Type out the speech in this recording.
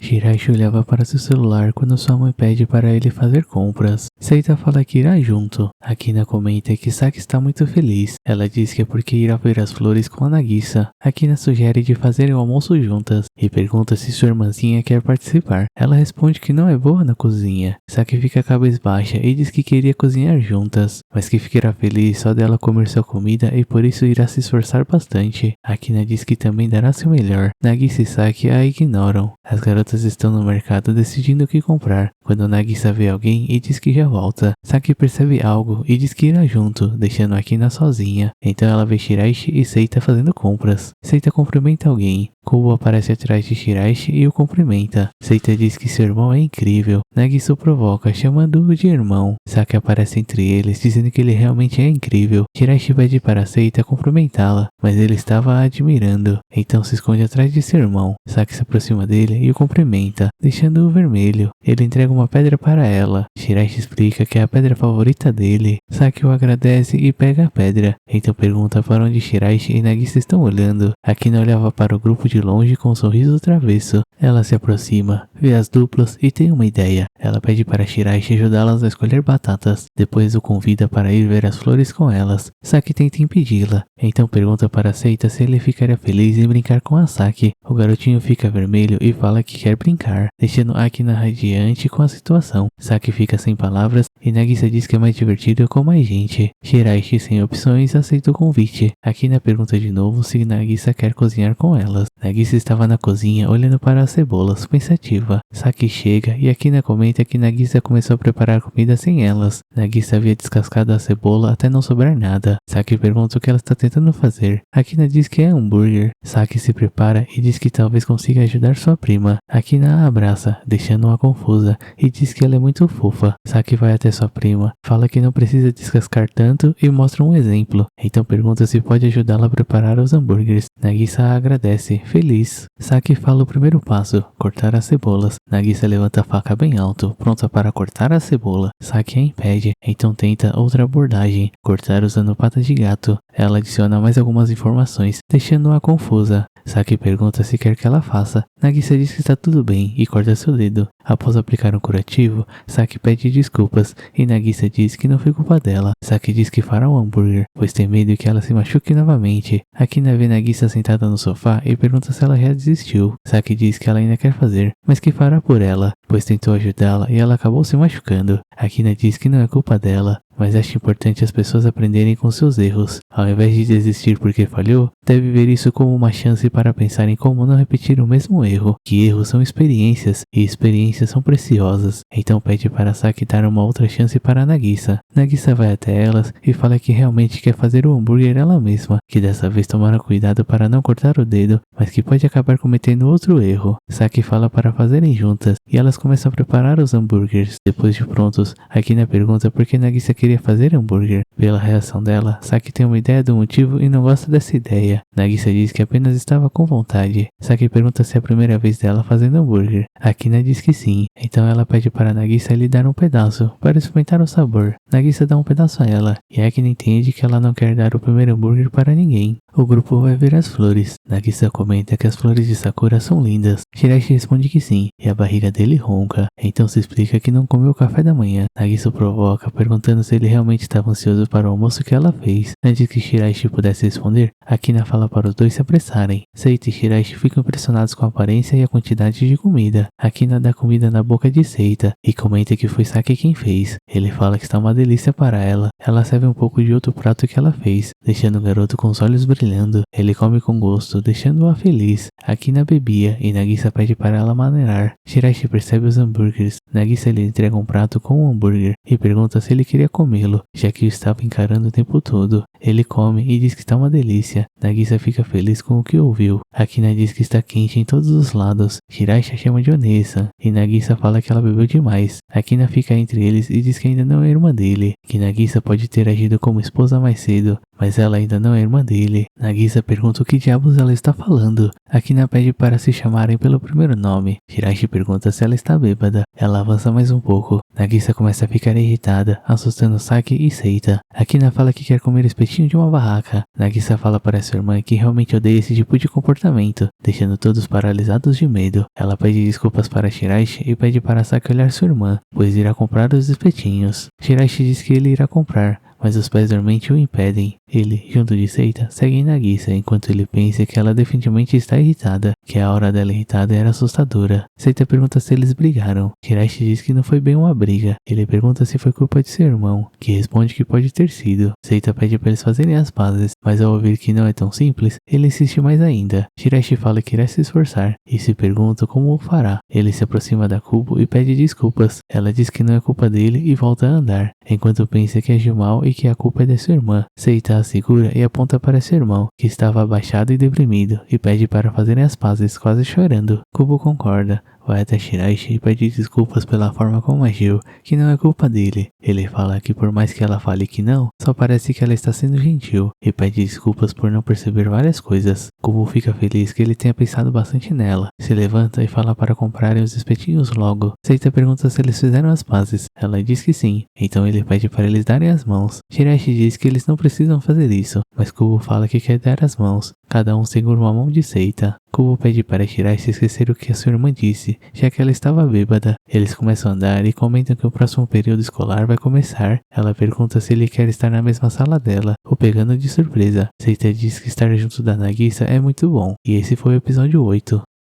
Shiraishi olhava para seu celular quando sua mãe pede para ele fazer compras. Seita fala que irá junto. Akina comenta que Saki está muito feliz. Ela diz que é porque irá ver as flores com a Nagisa. Akina sugere de fazerem o almoço juntas e pergunta se sua irmãzinha quer participar. Ela responde que não é boa na cozinha. Saki fica cabisbaixa e diz que queria cozinhar juntas, mas que ficará feliz só dela comer sua comida e por isso irá se esforçar bastante. Akina diz que também dará seu melhor. Nagisa e Saki a ignoram. As garotas estão no mercado decidindo o que comprar, quando Nagisa vê alguém e diz que já volta. Saki percebe algo e diz que irá junto, deixando Akina sozinha. Então ela vê Shiraishi e Seita fazendo compras. Seita cumprimenta alguém. Kubo aparece atrás de Shiraishi e o cumprimenta. Seita diz que seu irmão é incrível. Nagisa o provoca, chamando-o de irmão. Saki aparece entre eles, dizendo que ele realmente é incrível. Shiraishi pede para Seita cumprimentá-la, mas ele estava a admirando. Então se esconde atrás de seu irmão. Saki se aproxima dele e o cumprimenta, deixando-o vermelho. Ele entrega uma pedra para ela. Shiraishi explica que é a pedra favorita dele. Saki o agradece e pega a pedra. Então pergunta para onde Shiraishi e Nagisa estão olhando. Akina olhava para o grupo de longe com um sorriso travesso. Ela se aproxima, vê as duplas e tem uma ideia. Ela pede para Shiraishi ajudá-las a escolher batatas. Depois o convida para ir ver as flores com elas. Saki tenta impedi-la. Então pergunta para Seita se ele ficaria feliz em brincar com a Saki. O garotinho fica vermelho e fala que quer brincar, deixando Akina radiante com a situação. Saki fica sem palavras e Nagisa diz que é mais divertido com mais gente. Shiraishi, sem opções, aceita o convite. Akina pergunta de novo se Nagisa quer cozinhar com elas. Nagisa estava na cozinha olhando para as cebolas, pensativa. Saki chega e Akina comenta que Nagisa começou a preparar comida sem elas. Nagisa havia descascado a cebola até não sobrar nada. Saki pergunta o que ela está tentando fazer. Akina diz que é hambúrguer. Saki se prepara e diz que talvez consiga ajudar sua prima. Akina a abraça, deixando-a confusa, e diz que ela é muito fofa. Saki vai até sua prima, fala que não precisa descascar tanto e mostra um exemplo. Então pergunta se pode ajudá-la a preparar os hambúrgueres. Nagisa a agradece, feliz. Saki fala o primeiro passo, cortar as cebolas. Nagisa levanta a faca bem alto, pronta para cortar a cebola. Saki a impede, então tenta outra abordagem, cortar usando patas de gato. Ela adiciona mais algumas informações, deixando-a confusa. Saki pergunta se quer que ela faça. Nagisa diz que está tudo bem e corta seu dedo. Após aplicar um curativo, Saki pede desculpas e Nagisa diz que não foi culpa dela. Saki diz que fará o hambúrguer, pois tem medo que ela se machuque novamente. Akina vê Nagisa sentada no sofá e pergunta se ela já desistiu. Saki diz que ela ainda quer fazer, mas que fará por ela, pois tentou ajudá-la e ela acabou se machucando. Akina diz que não é culpa dela, mas acha importante as pessoas aprenderem com seus erros. Ao invés de desistir porque falhou, deve ver isso como uma chance para pensar em como não repetir o mesmo erro, que erros são experiências, e experiências são preciosas. Então pede para Saki dar uma outra chance para Nagisa. Nagisa vai até elas e fala que realmente quer fazer o hambúrguer ela mesma, que dessa vez tomará cuidado para não cortar o dedo, mas que pode acabar cometendo outro erro. Saki fala para fazerem juntas, e elas começam a preparar os hambúrgueres. Depois de prontos, Akina pergunta por que Nagisa queria fazer hambúrguer. Pela reação dela, Saki tem uma ideia do motivo e não gosta dessa ideia. Nagisa diz que apenas estava com vontade. Saki pergunta se é a primeira vez dela fazendo hambúrguer. Akina diz que sim, então ela pede para Nagisa lhe dar um pedaço, para experimentar o sabor. Nagisa dá um pedaço a ela, e Akina entende que ela não quer dar o primeiro hambúrguer para ninguém. O grupo vai ver as flores. Nagisa comenta que as flores de Sakura são lindas. Shiraishi responde que sim, e a barriga dele ronca. Então se explica que não comeu o café da manhã. Nagisa o provoca, perguntando se ele realmente estava ansioso para o almoço que ela fez. Antes que Shiraishi pudesse responder, Akina fala para os dois se apressarem. Seita e Shiraishi ficam impressionados com a aparência e a quantidade de comida. Akina dá comida na boca de Seita e comenta que foi Saki quem fez. Ele fala que está uma delícia para ela. Ela serve um pouco de outro prato que ela fez, deixando o garoto com os olhos brilhando. Ele come com gosto, deixando-a feliz. Akina bebia e Nagisa pede para ela maneirar. Shiraishi percebe os hambúrgueres. Nagisa lhe entrega um prato com um hambúrguer e pergunta se ele queria comê-lo, já que o estava encarando o tempo todo. Ele come e diz que está uma delícia. Nagisa fica feliz com o que ouviu. Akina diz que está quente em todos os lados. Shiraishi a chama de Onessa e Nagisa fala que ela bebeu demais. Akina fica entre eles e diz que ainda não é irmã dele, que Nagisa pode ter agido como esposa mais cedo, mas ela ainda não é irmã dele. Nagisa pergunta o que diabos ela está falando. Akina pede para se chamarem pelo primeiro nome. Shiraishi pergunta se ela está bêbada. Ela Ela avança mais um pouco. Nagisa começa a ficar irritada, assustando Saki e Seita. Akina fala que quer comer espetinho de uma barraca. Nagisa fala para sua irmã que realmente odeia esse tipo de comportamento, deixando todos paralisados de medo. Ela pede desculpas para Shiraishi e pede para Saki olhar sua irmã, pois irá comprar os espetinhos. Shiraishi diz que ele irá comprar, mas os pés dormentes o impedem. Ele, junto de Seita, segue Nagisa enquanto ele pensa que ela definitivamente está irritada, que a aura dela irritada era assustadora. Seita pergunta se eles brigaram. Shiraishi diz que não foi bem uma briga. Ele pergunta se foi culpa de seu irmão, que responde que pode ter sido. Seita pede para eles fazerem as pazes, mas ao ouvir que não é tão simples, ele insiste mais ainda. Shiraishi fala que irá se esforçar e se pergunta como o fará. Ele se aproxima da Kubo e pede desculpas. Ela diz que não é culpa dele e volta a andar, enquanto pensa que agiu mal e que a culpa é de sua irmã. Seita a segura e aponta para seu irmão, que estava abaixado e deprimido, e pede para fazerem as pazes, quase chorando. Kubo concorda, vai até Shiraishi e pede desculpas pela forma como agiu, que não é culpa dele. Ele fala que por mais que ela fale que não, só parece que ela está sendo gentil, e pede desculpas por não perceber várias coisas. Kubo fica feliz que ele tenha pensado bastante nela, se levanta e fala para comprarem os espetinhos logo. Seita pergunta se eles fizeram as pazes. Ela diz que sim, então ele pede para eles darem as mãos. Shiraishi diz que eles não precisam fazer isso, mas Kubo fala que quer dar as mãos. Cada um segura uma mão de Seita. Kubo pede para Shiraishi esquecer o que a sua irmã disse, já que ela estava bêbada. Eles começam a andar e comentam que o próximo período escolar vai começar. Ela pergunta se ele quer estar na mesma sala dela, o pegando de surpresa. Seita diz que estar junto da Nagisa é muito bom. E esse foi o episódio 8.